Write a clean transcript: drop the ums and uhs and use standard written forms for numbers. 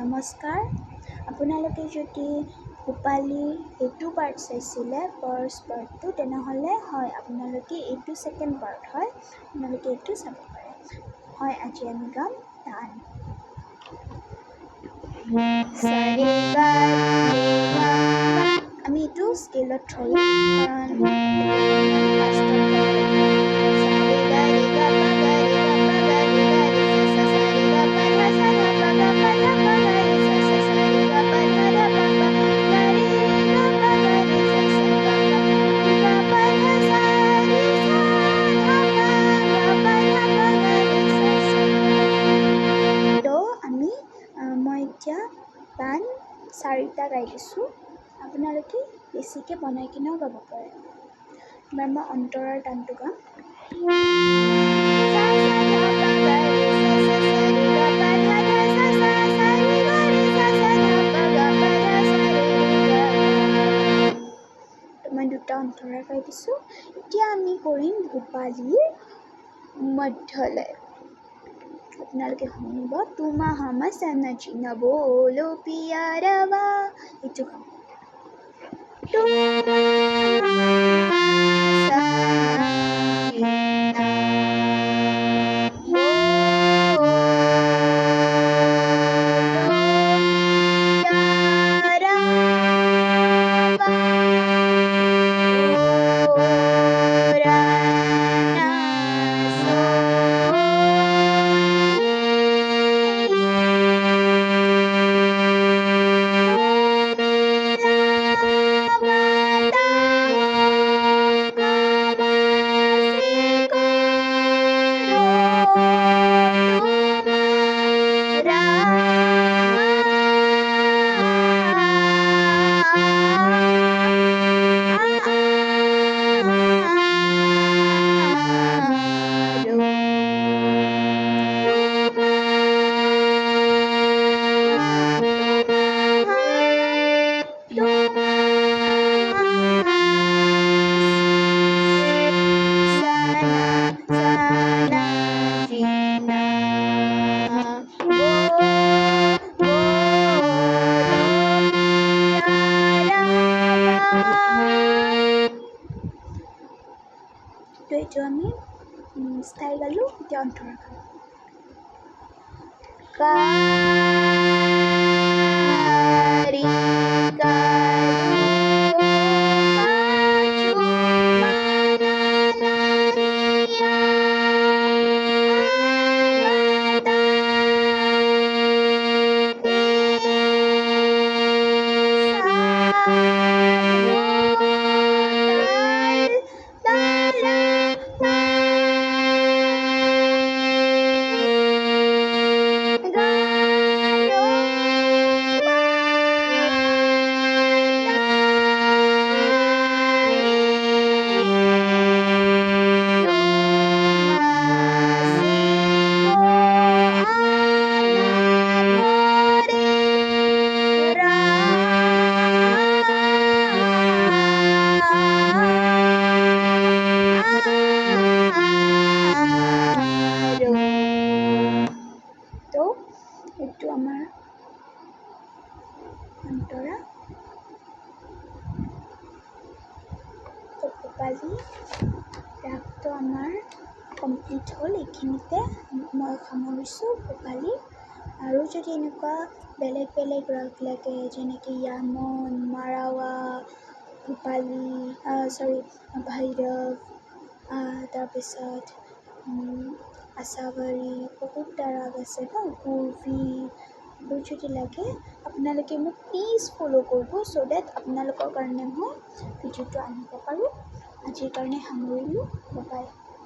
নমস্কাৰ। আপোনালোকে যদি ভূপালীৰ এইটো পাৰ্ট চাইছিলে ফাৰ্ষ্ট পাৰ্টটো, তেনেহ'লে হয় আপোনালোকে এইটো ছেকেণ্ড পাৰ্ট হয়, আপোনালোকে এইটো চাব পাৰে। হয়, আজি আমি গাম টান। আমি এইটো স্কেলত ধৰিম মই এতিয়া গান 4টা গাই দিছোঁ, আপোনালোকে বেছিকৈ বনাই কিনেও গাব পাৰে। এবাৰ মই অন্তৰাৰ গানটো গাম। মই 2টা অন্তৰা গাই দিছোঁ। এতিয়া আমি কৰিম ভূপালীৰ মধ্যলয়। আপোনালোকে শুনিব, তোমা হামা সমঝনা বলো পিয়াৰাৱা, এইটো গাম। এইটো আমি স্থায়ী গালোঁ, এতিয়া অন্তৰা এইটো আমাৰ অন্তৰা। ভূপালী ৰাগটো আমাৰ কমপ্লিট হ'ল। এইখিনিতে মই সামৰিছোঁ ভূপালী। আৰু যদি এনেকুৱা বেলেগ বেলেগ ৰাগ লাগে, যেনেকৈ য়ামন, মাৰাৱা, ভূপালী, ভৈৰৱ, তাৰপিছত আশাবাৰী, বহুতটা ৰাগ আছে ন, পূৰ্বী, এইবোৰ যদি লাগে আপোনালোকে মোক প্লিজ ফ'ল' কৰিব, ছ' ডেট আপোনালোকৰ কাৰণে মই ভিডিঅ'টো আনিব পাৰোঁ। আজিৰ কাৰণে সামৰিলোঁ, বাই বাই।